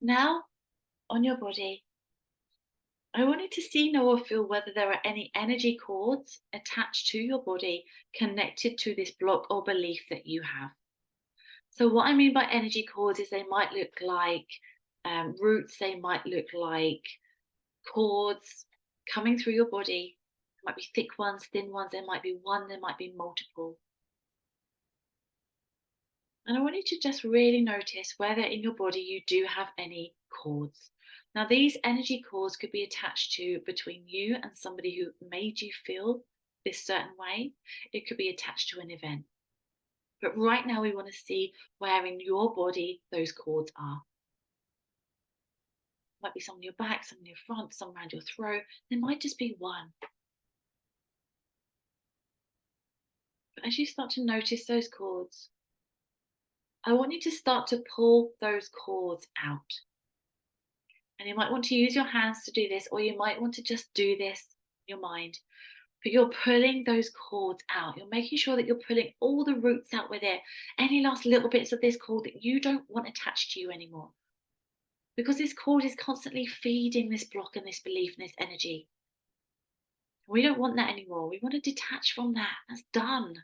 Now, on your body, I wanted to see, know, or feel whether there are any energy cords attached to your body connected to this block or belief that you have. So, what I mean by energy cords is they might look like roots, they might look like cords coming through your body. There might be thick ones, thin ones, there might be one, there might be multiple. And I want you to just really notice whether in your body you do have any cords. Now, these energy cords could be attached to between you and somebody who made you feel this certain way. It could be attached to an event. But right now, we want to see where in your body those cords are. Might be some on your back, some in your front, some around your throat. There might just be one. But as you start to notice those cords, I want you to start to pull those cords out. And you might want to use your hands to do this, or you might want to just do this in your mind. But you're pulling those cords out. You're making sure that you're pulling all the roots out with it, any last little bits of this cord that you don't want attached to you anymore. Because this cord is constantly feeding this block and this belief and this energy. We don't want that anymore. We want to detach from that. That's done.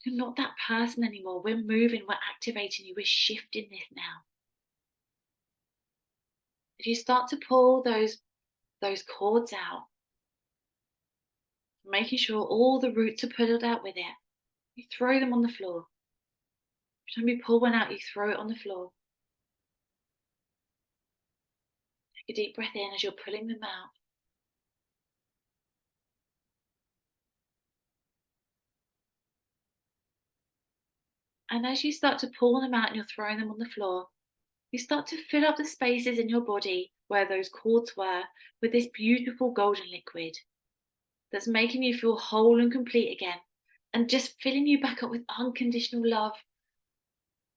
You're not that person anymore. We're moving, we're activating you, we're shifting this now. If you start to pull those cords out, making sure all the roots are pulled out with it, you throw them on the floor. Every time you pull one out, you throw it on the floor. Take a deep breath in as you're pulling them out. And as you start to pull them out and you're throwing them on the floor, you start to fill up the spaces in your body where those cords were with this beautiful golden liquid that's making you feel whole and complete again, and just filling you back up with unconditional love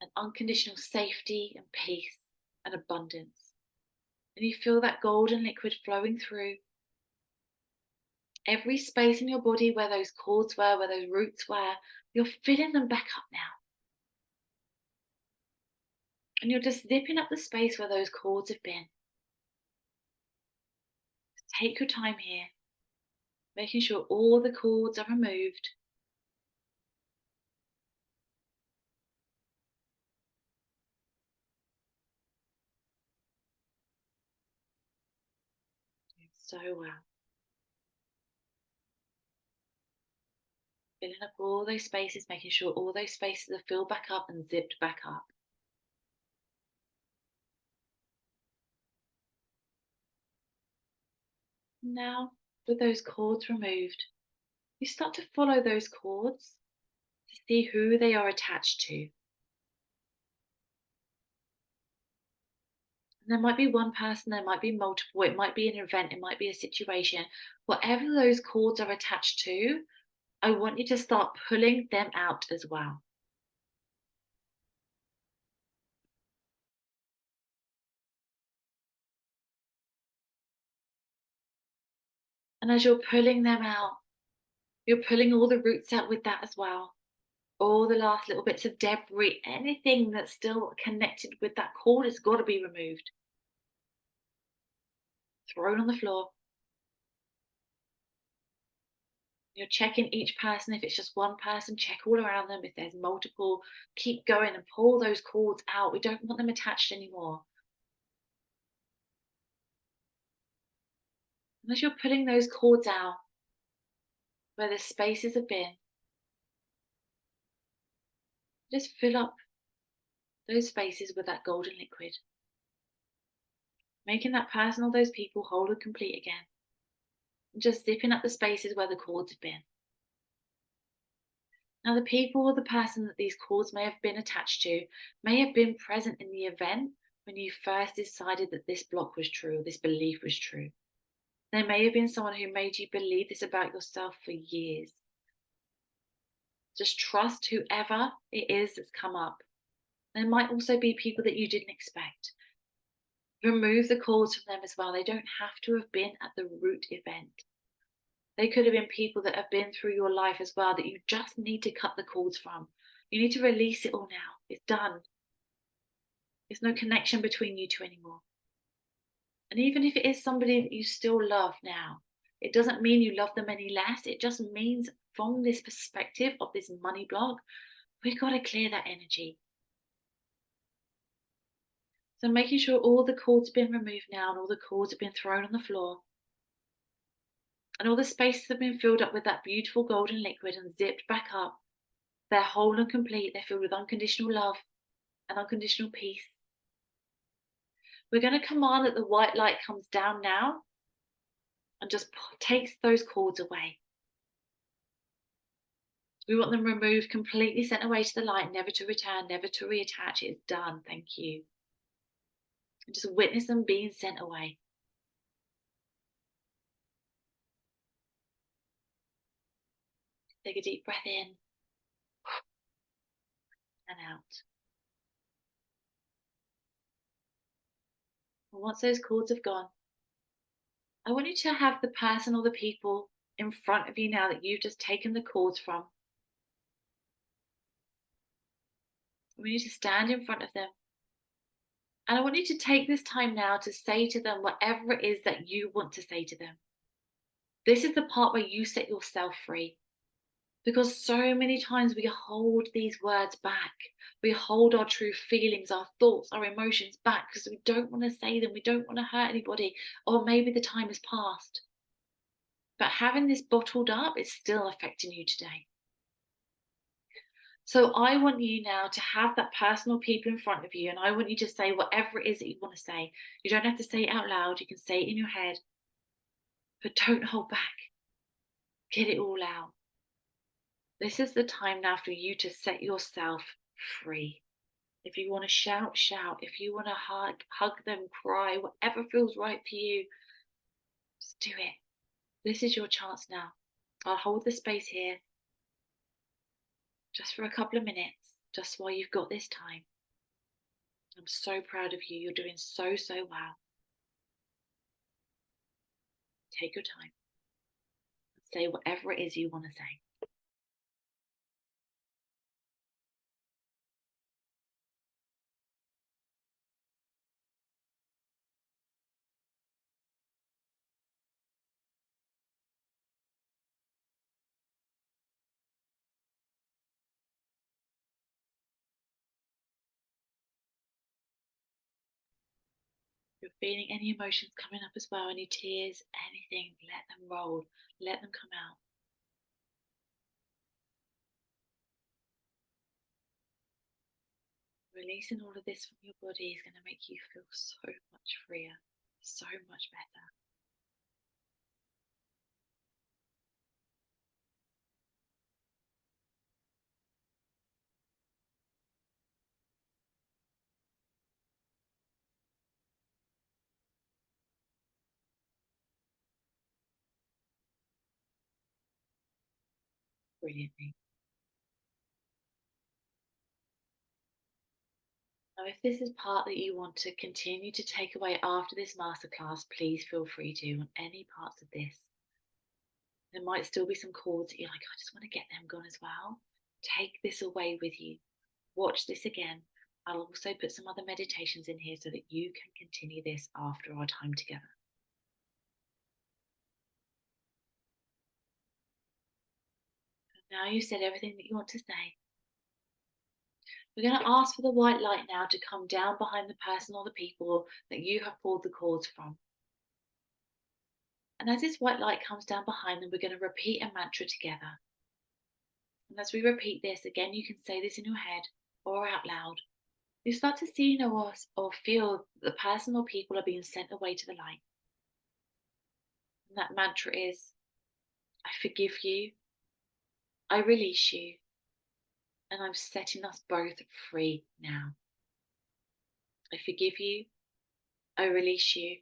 and unconditional safety and peace and abundance. And you feel that golden liquid flowing through every space in your body where those cords were, where those roots were. You're filling them back up now. And you're just zipping up the space where those cords have been. Take your time here, making sure all the cords are removed. Doing so well. Filling up all those spaces, making sure all those spaces are filled back up and zipped back up. Now, with those cords removed, you start to follow those cords to see who they are attached to. And there might be one person, there might be multiple, it might be an event, it might be a situation. Whatever those cords are attached to, I want you to start pulling them out as well. And as you're pulling them out, you're pulling all the roots out with that as well. All the last little bits of debris, anything that's still connected with that cord has got to be removed. Thrown on the floor. You're checking each person. If it's just one person, check all around them. If there's multiple, keep going and pull those cords out. We don't want them attached anymore. And as you're pulling those cords out, where the spaces have been, just fill up those spaces with that golden liquid, making that person or those people whole and complete again. And just zipping up the spaces where the cords have been. Now, the people or the person that these cords may have been attached to may have been present in the event when you first decided that this block was true, this belief was true. There may have been someone who made you believe this about yourself for years. Just trust whoever it is that's come up. There might also be people that you didn't expect. Remove the cords from them as well. They don't have to have been at the root event. They could have been people that have been through your life as well that you just need to cut the cords from. You need to release it all now. It's done. There's no connection between you two anymore. And even if it is somebody that you still love now, it doesn't mean you love them any less. It just means from this perspective of this money block, we've got to clear that energy. So making sure all the cords have been removed now and all the cords have been thrown on the floor. And all the spaces have been filled up with that beautiful golden liquid and zipped back up. They're whole and complete. They're filled with unconditional love and unconditional peace. We're going to command that the white light comes down now and just takes those cords away. We want them removed, completely sent away to the light, never to return, never to reattach. It's done. Thank you. And just witness them being sent away. Take a deep breath in and out. And once those cords have gone, I want you to have the person or the people in front of you now that you've just taken the cords from. We need to stand in front of them. And I want you to take this time now to say to them whatever it is that you want to say to them. This is the part where you set yourself free. Because so many times we hold these words back. We hold our true feelings, our thoughts, our emotions back because we don't want to say them. We don't want to hurt anybody. Or maybe the time has passed. But having this bottled up is still affecting you today. So I want you now to have that person or people in front of you, and I want you to say whatever it is that you want to say. You don't have to say it out loud. You can say it in your head. But don't hold back. Get it all out. This is the time now for you to set yourself free. If you want to shout, shout. If you want to hug them, cry, whatever feels right for you, just do it. This is your chance now. I'll hold the space here just for a couple of minutes, just while you've got this time. I'm so proud of you. You're doing so, so well. Take your time and say whatever it is you want to say. If you're feeling any emotions coming up as well, any tears, anything, let them roll. Let them come out. Releasing all of this from your body is going to make you feel so much freer, so much better. Brilliantly. Now, if this is part that you want to continue to take away after this masterclass, please feel free to on any parts of this. There might still be some chords that you're like, I just want to get them gone as well. Take this away with you. Watch this again. I'll also put some other meditations in here so that you can continue this after our time together. Now you've said everything that you want to say. We're going to ask for the white light now to come down behind the person or the people that you have pulled the cords from. And as this white light comes down behind them, we're going to repeat a mantra together. And as we repeat this, again, you can say this in your head or out loud. You start to see, or feel that the person or people are being sent away to the light. And that mantra is, I forgive you, I release you, and I'm setting us both free now. I forgive you, I release you,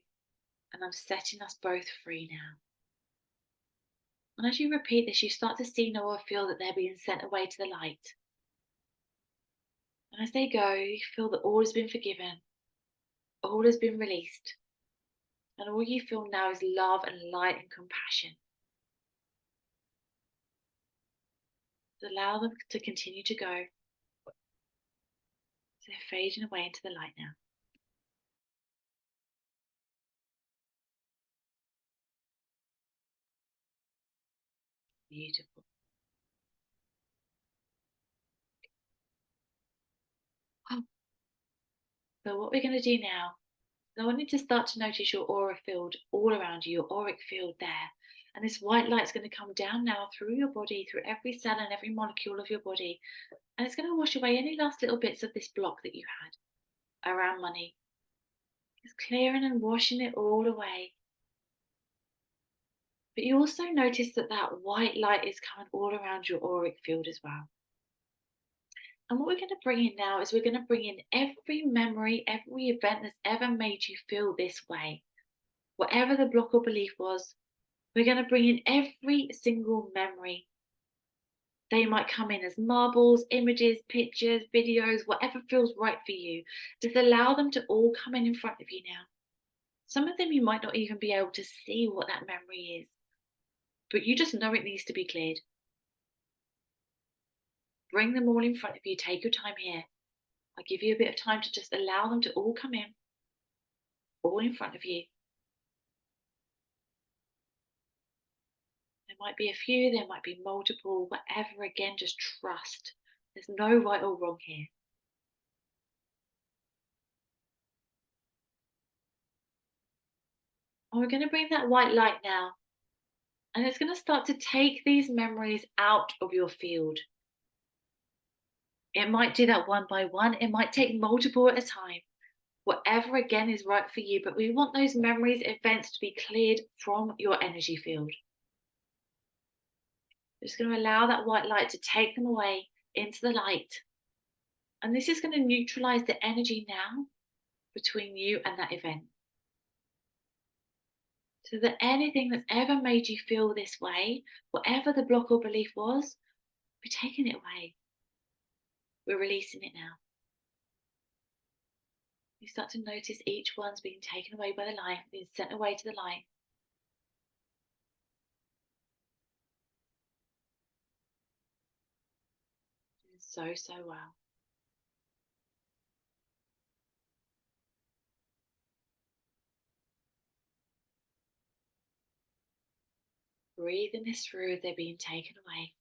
And I'm setting us both free now. And as you repeat this, you start to see, know, or feel that they're being sent away to the light. And as they go, you feel that all has been forgiven, all has been released. And all you feel now is love and light and compassion. So allow them to continue to go. So they're fading away into the light now. Beautiful. Oh, so what we're going to do now, I want you to start to notice your aura field all around you, your auric field there. And this white light's going to come down now through your body, through every cell and every molecule of your body. And it's going to wash away any last little bits of this block that you had around money. It's clearing and washing it all away. But you also notice that that white light is coming all around your auric field as well. And what we're going to bring in now is we're going to bring in every memory, every event that's ever made you feel this way. Whatever the block or belief was, we're going to bring in every single memory. They might come in as marbles, images, pictures, videos, whatever feels right for you. Just allow them to all come in front of you now. Some of them you might not even be able to see what that memory is, but you just know it needs to be cleared. Bring them all in front of you. Take your time here. I'll give you a bit of time to just allow them to all come in, all in front of you. There might be a few, there might be multiple, whatever. Again, just trust. There's no right or wrong here. And we're going to bring that white light now. And it's going to start to take these memories out of your field. It might do that one by one. It might take multiple at a time. Whatever, again, is right for you. But we want those memories, events to be cleared from your energy field. Just going to allow that white light to take them away into the light. And this is going to neutralize the energy now between you and that event. So that anything that's ever made you feel this way, whatever the block or belief was, we're taking it away. We're releasing it now. You start to notice each one's being taken away by the light, being sent away to the light. Doing so, so well. Breathing this through, they're being taken away.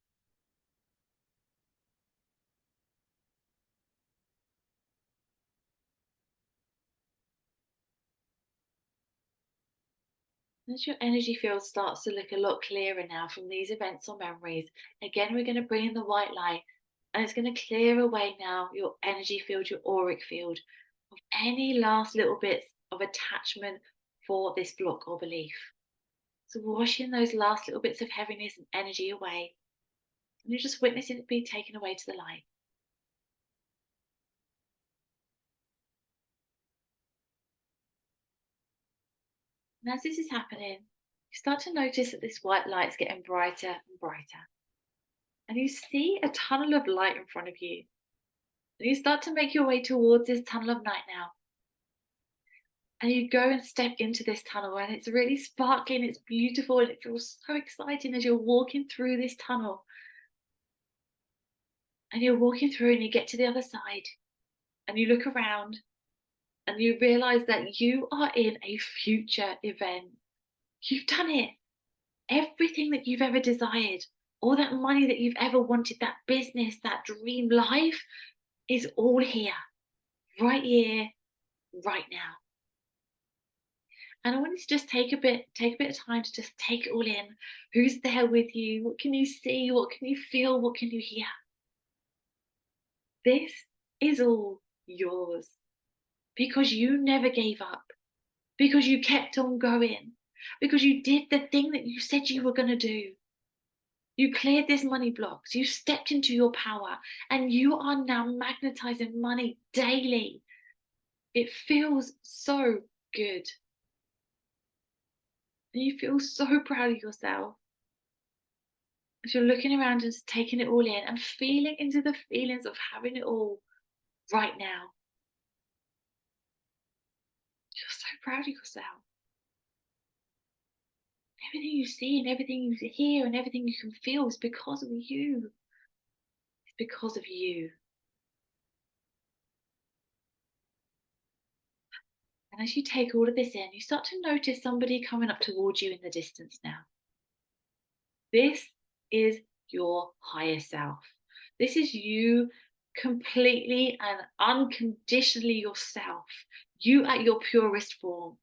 As your energy field starts to look a lot clearer now from these events or memories, again, we're going to bring in the white light, and it's going to clear away now your energy field, your auric field, of any last little bits of attachment for this block or belief. So washing those last little bits of heaviness and energy away, and you're just witnessing it being taken away to the light. And as this is happening, you start to notice that this white light's getting brighter and brighter. And you see a tunnel of light in front of you. And you start to make your way towards this tunnel of light now. And you go and step into this tunnel, and it's really sparkling, it's beautiful, and it feels so exciting as you're walking through this tunnel. And you're walking through, and you get to the other side, and you look around, and you realize that you are in a future event. You've done it. Everything that you've ever desired, all that money that you've ever wanted, that business, that dream life is all here, right now. And I want you to just take a bit of time to just take it all in. Who's there with you? What can you see? What can you feel? What can you hear? This is all yours because you never gave up, because you kept on going, because you did the thing that you said you were going to do. You cleared this money blocks, you stepped into your power, and you are now magnetizing money daily. It feels so good. And you feel so proud of yourself as you're looking around and just taking it all in and feeling into the feelings of having it all right now. You're so proud of yourself. Everything you see and everything you hear and everything you can feel is because of you. It's because of you. And as you take all of this in, you start to notice somebody coming up towards you in the distance now. This is your higher self. This is you completely and unconditionally yourself. You at your purest form.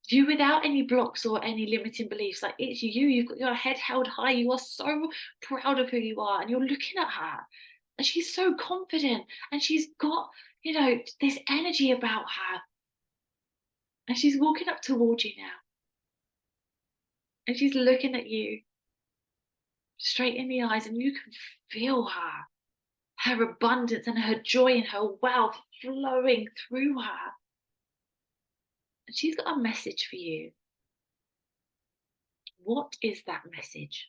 You without any blocks or any limiting beliefs. Like it's you. You've got your head held high. You are so proud of who you are. And you're looking at her. And she's so confident. And she's got, this energy about her. And she's walking up towards you now. And she's looking at you straight in the eyes. And you can feel her abundance and her joy and her wealth flowing through her. And she's got a message for you. What is that message?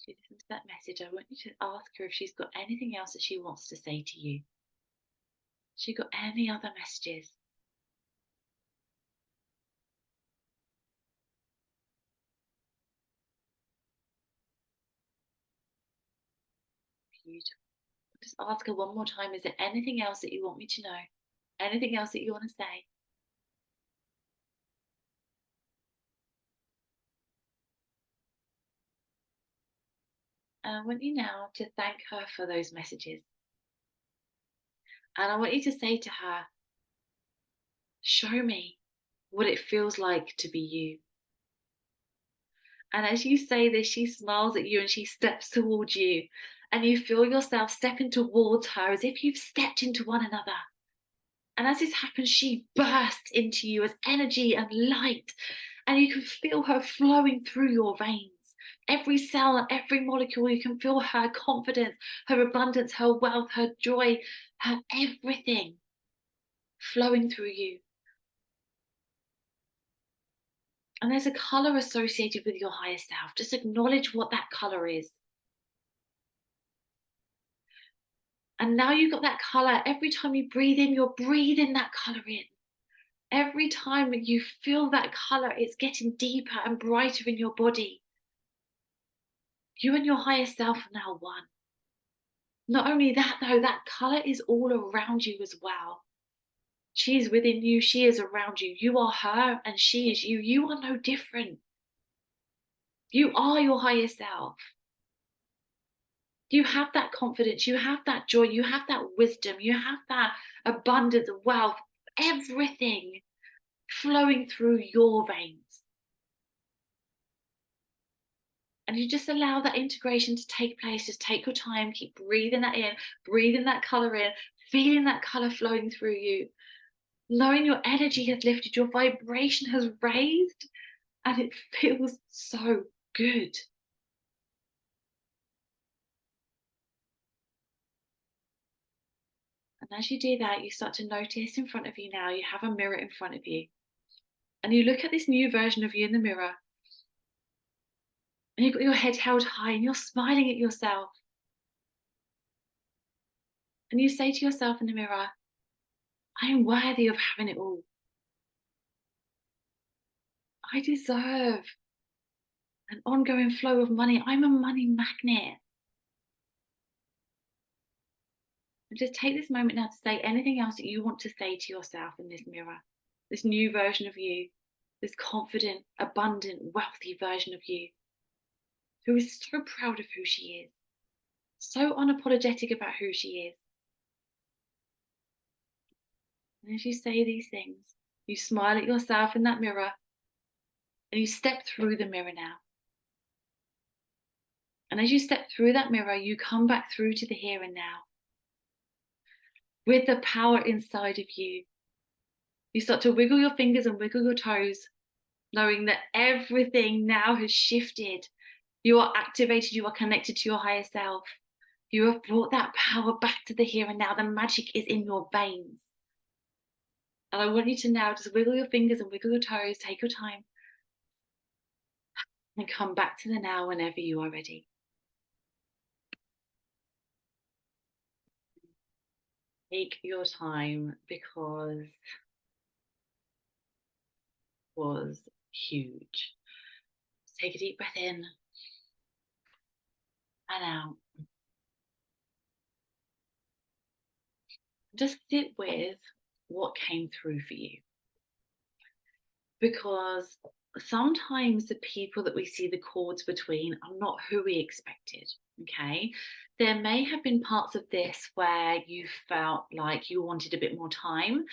She listens to that message. I want you to ask her if she's got anything else that she wants to say to you. She got any other messages? Beautiful. Just ask her one more time. Is there anything else that you want me to know? Anything else that you want to say? And I want you now to thank her for those messages. And I want you to say to her, show me what it feels like to be you. And as you say this, she smiles at you and she steps towards you. And you feel yourself stepping towards her as if you've stepped into one another. And as this happens, she bursts into you as energy and light. And you can feel her flowing through your veins. Every cell and every molecule, you can feel her confidence, her abundance, her wealth, her joy, her everything flowing through you. And there's a color associated with your higher self. Just acknowledge what that color is. And now you've got that color. Every time you breathe in, you're breathing that color in. Every time you feel that color, it's getting deeper and brighter in your body. You and your higher self are now one. Not only that, though, that color is all around you as well. She is within you, she is around you. You are her and she is you. You are no different. You are your higher self. You have that confidence, you have that joy, you have that wisdom, you have that abundance, wealth, everything flowing through your veins. And you just allow that integration to take place. Just take your time, keep breathing that in, breathing that color in, feeling that color flowing through you, knowing your energy has lifted, your vibration has raised, and it feels so good. And as you do that, you start to notice in front of you now, you have a mirror in front of you. And you look at this new version of you in the mirror, and you've got your head held high and you're smiling at yourself. And you say to yourself in the mirror, I am worthy of having it all. I deserve an ongoing flow of money. I'm a money magnet. And just take this moment now to say anything else that you want to say to yourself in this mirror, this new version of you, this confident, abundant, wealthy version of you, who is so proud of who she is, so unapologetic about who she is. And as you say these things, you smile at yourself in that mirror and you step through the mirror now. And as you step through that mirror, you come back through to the here and now. With the power inside of you, you start to wiggle your fingers and wiggle your toes, knowing that everything now has shifted You are activated, you are connected to your higher self. You have brought that power back to the here and now. The magic is in your veins. And I want you to now just wiggle your fingers and wiggle your toes, take your time, and come back to the now whenever you are ready. Take your time because it was huge. Take a deep breath in and out. Just sit with what came through for you. Because sometimes the people that we see the chords between are not who we expected. Okay. There may have been parts of this where you felt like you wanted a bit more time.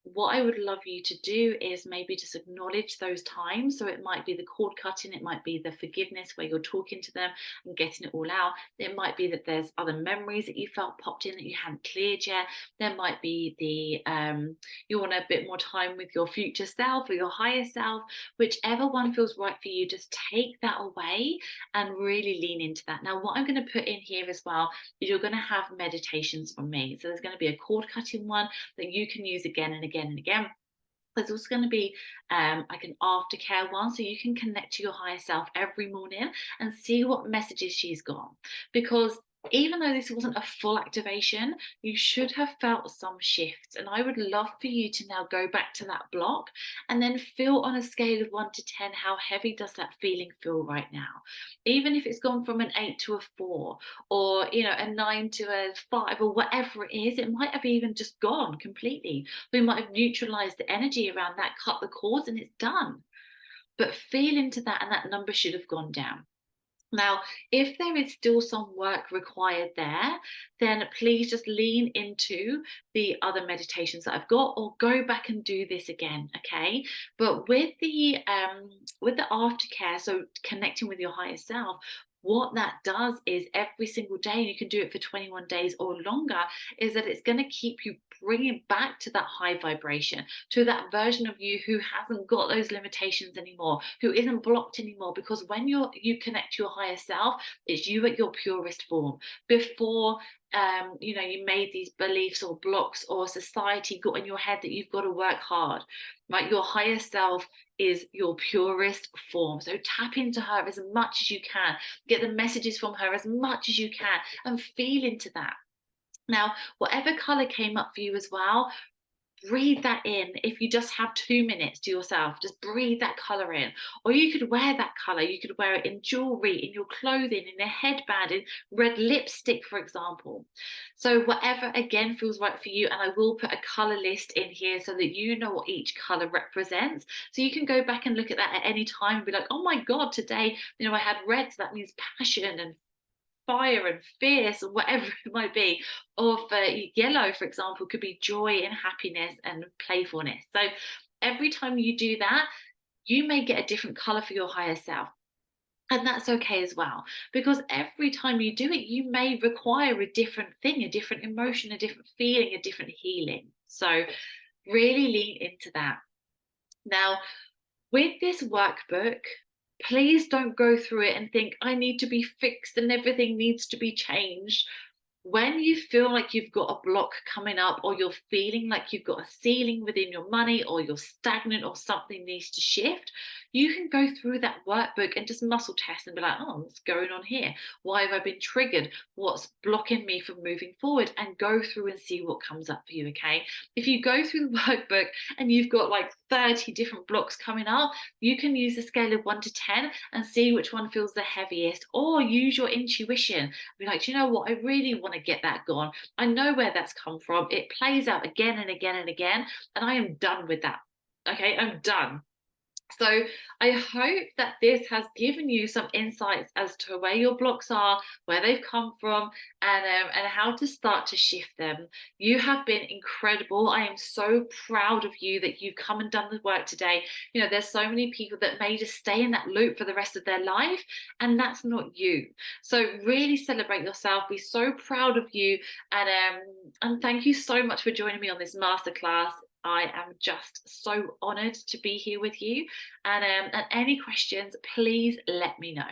What I would love you to do is maybe just acknowledge those times. So it might be the cord cutting, it might be the forgiveness where you're talking to them and getting it all out. It might be that there's other memories that you felt popped in that you hadn't cleared yet. There might be the you want a bit more time with your future self or your higher self. Whichever one feels right for you, just take that away and really lean into that. Now, what I'm going to put in here as well is you're going to have meditations from me. So there's going to be a cord cutting one that you can use again and again and again. There's also going to be like an aftercare one, so you can connect to your higher self every morning and see what messages she's got. Because even though this wasn't a full activation, you should have felt some shifts. And I would love for you to now go back to that block and then feel on a scale of 1 to 10, how heavy does that feeling feel right now? Even if it's gone from an 8 to a 4, or a 9 to a 5, or whatever it is, it might have even just gone completely. We might have neutralized the energy around that, cut the cords, and it's done. But feel into that, and that number should have gone down. Now, if there is still some work required there, then please just lean into the other meditations that I've got, or go back and do this again, okay? But with the aftercare, so connecting with your higher self, what that does is every single day, and you can do it for 21 days or longer, is that it's going to keep you bringing back to that high vibration, to that version of you who hasn't got those limitations anymore, who isn't blocked anymore. Because when you connect to your higher self, it's you at your purest form. Before you made these beliefs or blocks, or society got in your head that you've got to work hard, right? Your higher self is your purest form. So tap into her as much as you can, get the messages from her as much as you can, and feel into that. Now, whatever color came up for you as well, breathe that in. If you just have 2 minutes to yourself, just breathe that color in. Or you could wear that color, you could wear it in jewelry, in your clothing, in a headband, in red lipstick, for example. So whatever again feels right for you. And I will put a color list in here so that you know what each color represents. So you can go back and look at that at any time and be like, oh my God, today, I had red, so that means passion and fire and fierce, or whatever it might be. Or for yellow, for example, could be joy and happiness and playfulness. So every time you do that, you may get a different color for your higher self. And that's okay as well, because every time you do it, you may require a different thing, a different emotion, a different feeling, a different healing. So really lean into that. Now, with this workbook, please don't go through it and think, I need to be fixed and everything needs to be changed. When you feel like you've got a block coming up, or you're feeling like you've got a ceiling within your money, or you're stagnant, or something needs to shift, you can go through that workbook and just muscle test and be like, oh, what's going on here? Why have I been triggered? What's blocking me from moving forward? And go through and see what comes up for you, okay? If you go through the workbook and you've got like 30 different blocks coming up, you can use a scale of 1 to 10 and see which one feels the heaviest, or use your intuition. Be like, do you know what? I really want to get that gone. I know where that's come from. It plays out again and again and again, and I am done with that. Okay, I'm done. So I hope that this has given you some insights as to where your blocks are, where they've come from, and how to start to shift them. You have been incredible. I am so proud of you that you've come and done the work today. There's so many people that may just stay in that loop for the rest of their life, and that's not you. So really celebrate yourself. Be so proud of you, and thank you so much for joining me on this masterclass. I am just so honored to be here with you. And any questions, please let me know.